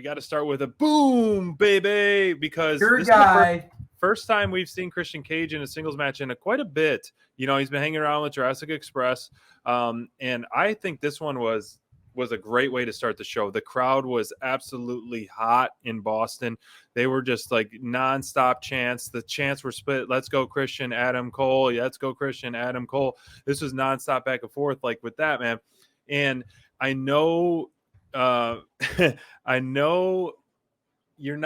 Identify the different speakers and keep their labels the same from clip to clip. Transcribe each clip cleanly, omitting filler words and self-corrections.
Speaker 1: we got to start with a boom, baby, because
Speaker 2: Your
Speaker 1: this
Speaker 2: guy.
Speaker 1: is the first time we've seen Christian Cage in a singles match in quite a bit. You know, he's been hanging around with Jurassic Express, and I think this one was a great way to start the show. The crowd was absolutely hot in Boston. They were just like nonstop chants. The chants were split. Let's go Christian, Adam Cole. Yeah, let's go Christian, Adam Cole. This was nonstop back and forth like with that, man. And I know I know you're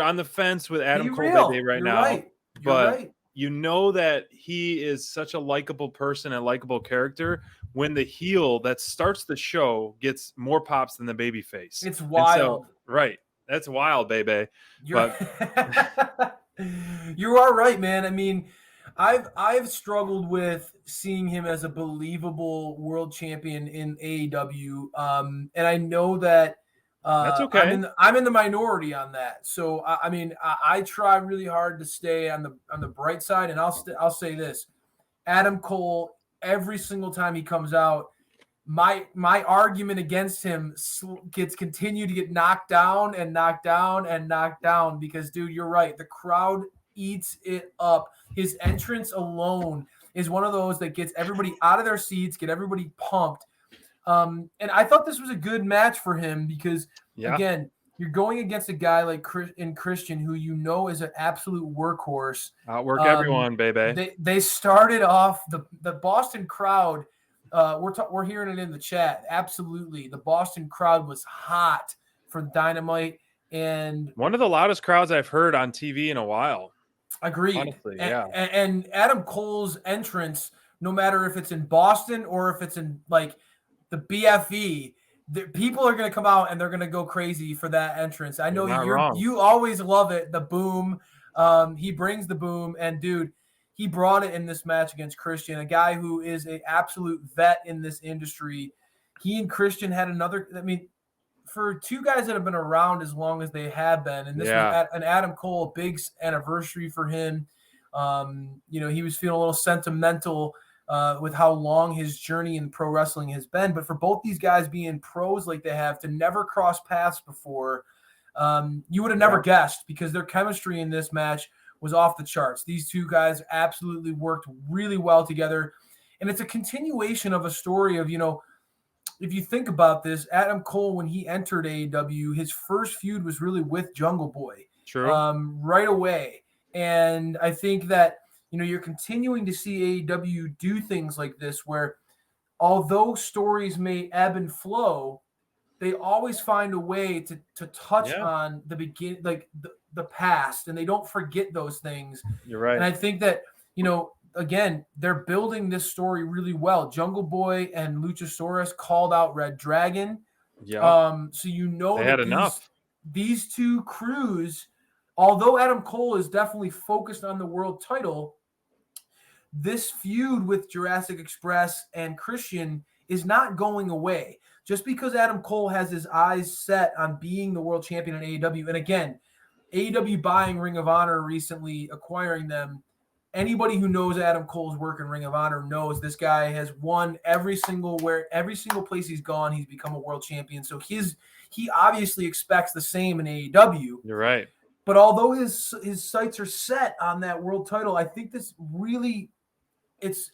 Speaker 1: on the fence with Adam Cole Day right
Speaker 2: You're
Speaker 1: now,
Speaker 2: right. You're
Speaker 1: but
Speaker 2: right.
Speaker 1: you know that he is such a likable person and likable character when the heel that starts the show gets more pops than the baby face.
Speaker 2: It's wild.
Speaker 1: Right. That's wild, baby.
Speaker 2: You're you are right, man. I mean, I've struggled with seeing him as a believable world champion in AEW, and I know that
Speaker 1: that's okay.
Speaker 2: I'm in the minority on that. So I mean, I try really hard to stay on the bright side, and I'll say this: Adam Cole, every single time he comes out, my argument against him gets continued to get knocked down and knocked down and knocked down because, dude, you're right. The crowd eats it up. His entrance alone is one of those that gets everybody out of their seats, get everybody pumped. And I thought this was a good match for him because, again, you're going against a guy like Christian, who you know is an absolute workhorse.
Speaker 1: Outwork everyone, baby.
Speaker 2: They started off the Boston crowd. We're hearing it in the chat. Absolutely, the Boston crowd was hot for Dynamite, and
Speaker 1: one of the loudest crowds I've heard on TV in a while.
Speaker 2: Agreed.
Speaker 1: Honestly,
Speaker 2: and Adam Cole's entrance, no matter if it's in Boston or if it's in like the BFE, people are going to come out and they're going to go crazy for that entrance. I know you always love it. The boom. He brings the boom, and dude, he brought it in this match against Christian, a guy who is an absolute vet in this industry. He and Christian had for two guys that have been around as long as they have been, and this was an Adam Cole, a big anniversary for him. He was feeling a little sentimental with how long his journey in pro wrestling has been. But for both these guys being pros like they have, to never cross paths before, you would have never guessed, because their chemistry in this match was off the charts. These two guys absolutely worked really well together. And it's a continuation of a story of, if you think about this, Adam Cole, when he entered AEW, his first feud was really with Jungle Boy.
Speaker 1: True.
Speaker 2: Right away. And I think that, you're continuing to see AEW do things like this where, although stories may ebb and flow, they always find a way to touch on the beginning, like the past, and they don't forget those things.
Speaker 1: You're right.
Speaker 2: And I think that, again, they're building this story really well. Jungle Boy and Luchasaurus called out Red Dragon.
Speaker 1: Yeah.
Speaker 2: So
Speaker 1: they had enough.
Speaker 2: These two crews, although Adam Cole is definitely focused on the world title, this feud with Jurassic Express and Christian is not going away. Just because Adam Cole has his eyes set on being the world champion in AEW, and again, AEW buying Ring of Honor recently, acquiring them, anybody who knows Adam Cole's work in Ring of Honor knows this guy has won every single place he's gone, he's become a world champion. So he obviously expects the same in AEW.
Speaker 1: You're right.
Speaker 2: But although his sights are set on that world title, I think this really,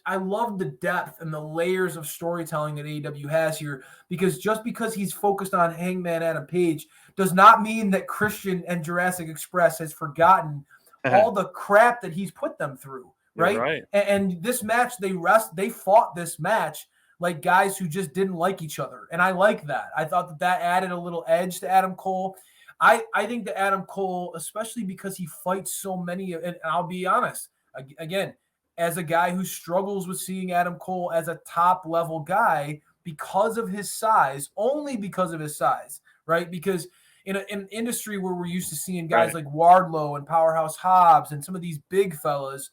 Speaker 2: I love the depth and the layers of storytelling that AEW has here, because just because he's focused on Hangman Adam Page does not mean that Christian and Jurassic Express has forgotten all the crap that he's put them through, right?
Speaker 1: Right.
Speaker 2: And this match, they fought this match like guys who just didn't like each other. And I like that. I thought that added a little edge to Adam Cole. I think that Adam Cole, especially because he fights so many, and I'll be honest, again, as a guy who struggles with seeing Adam Cole as a top level guy because of his size, only because of his size, right? Because in an industry where we're used to seeing guys like Wardlow and Powerhouse Hobbs and some of these big fellas,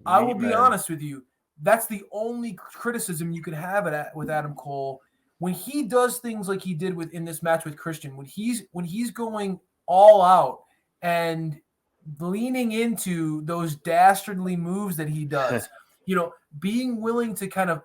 Speaker 2: I will be honest with you, that's the only criticism you could have with Adam Cole. When he does things like he did in this match with Christian, when he's going all out and leaning into those dastardly moves that he does, being willing to kind of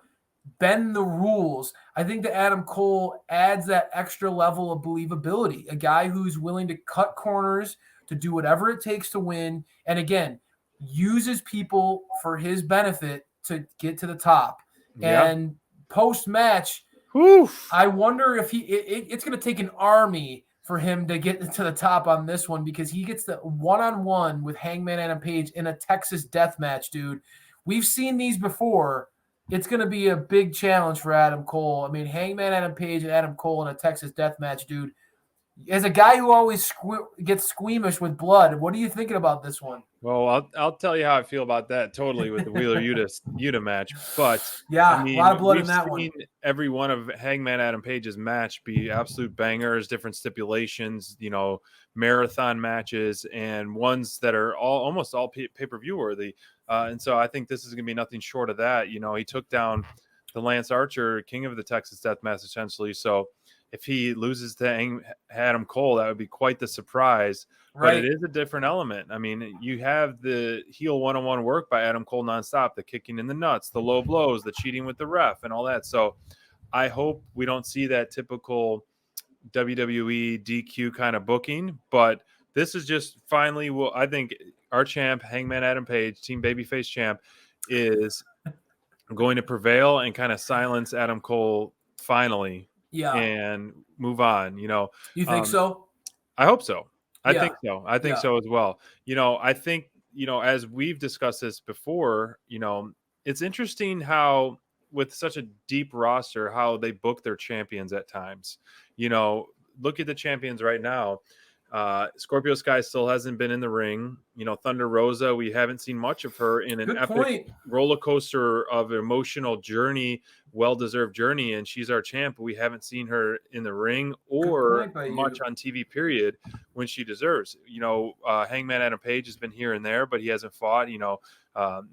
Speaker 2: bend the rules. I think that Adam Cole adds that extra level of believability. A guy who's willing to cut corners, to do whatever it takes to win, and again, uses people for his benefit to get to the top.
Speaker 1: Yeah.
Speaker 2: And post-match,
Speaker 1: Oof.
Speaker 2: I wonder if it's going to take an army for him to get to the top on this one, because he gets the one-on-one with Hangman Adam Page in a Texas death match, dude. We've seen these before. It's going to be a big challenge for Adam Cole. I mean, Hangman Adam Page and Adam Cole in a Texas death match, dude. As a guy who always gets squeamish with blood, what are you thinking about this one?
Speaker 1: Well, I'll tell you how I feel about that totally with the Wheeler Yuta match. But I
Speaker 2: Yeah, a lot
Speaker 1: mean,
Speaker 2: of blood in
Speaker 1: we've
Speaker 2: that
Speaker 1: seen
Speaker 2: one.
Speaker 1: every one of Hangman Adam Page's match be absolute bangers, different stipulations, marathon matches, and ones that are almost all pay-per-view worthy. And so I think this is going to be nothing short of that. He took down the Lance Archer, king of the Texas Death Match, essentially. So if he loses to Adam Cole, that would be quite the surprise. But it is a different element. I mean, you have the heel one-on-one work by Adam Cole nonstop, the kicking in the nuts, the low blows, the cheating with the ref, and all that. So I hope we don't see that typical WWE DQ kind of booking. But this is just finally, I think our champ, Hangman Adam Page, Team Babyface champ, is going to prevail and kind of silence Adam Cole finally.
Speaker 2: Yeah.
Speaker 1: And move on.
Speaker 2: You think so?
Speaker 1: I hope so. I
Speaker 2: Yeah.
Speaker 1: think so. I think so as well. I think, as we've discussed this before, it's interesting how with such a deep roster, how they book their champions at times. Look at the champions right now. Scorpio Sky still hasn't been in the ring. Thunder Rosa, we haven't seen much of her in an epic roller coaster of emotional journey, well-deserved journey, and she's our champ. But we haven't seen her in the ring or much on TV, period, when she deserves. Hangman Adam Page has been here and there, but he hasn't fought.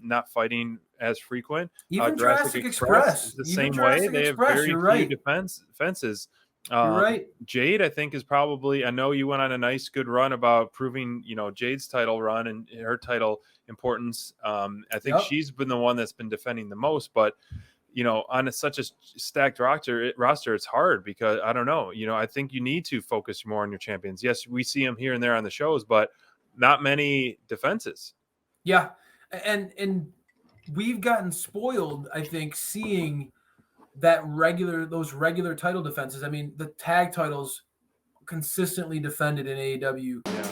Speaker 1: Not fighting as frequent.
Speaker 2: Even Jurassic Express
Speaker 1: is the same way. They have very few defenses.
Speaker 2: You're right.
Speaker 1: Jade, I think, is probably, I know you went on a nice, good run about proving, Jade's title run and her title importance. I think she's been the one that's been defending the most, but, on such a stacked roster, it's hard because I don't know, I think you need to focus more on your champions. Yes, we see them here and there on the shows, but not many defenses.
Speaker 2: Yeah. And we've gotten spoiled, I think, seeing those regular title defenses. I mean, the tag titles consistently defended in AEW.
Speaker 1: Yeah.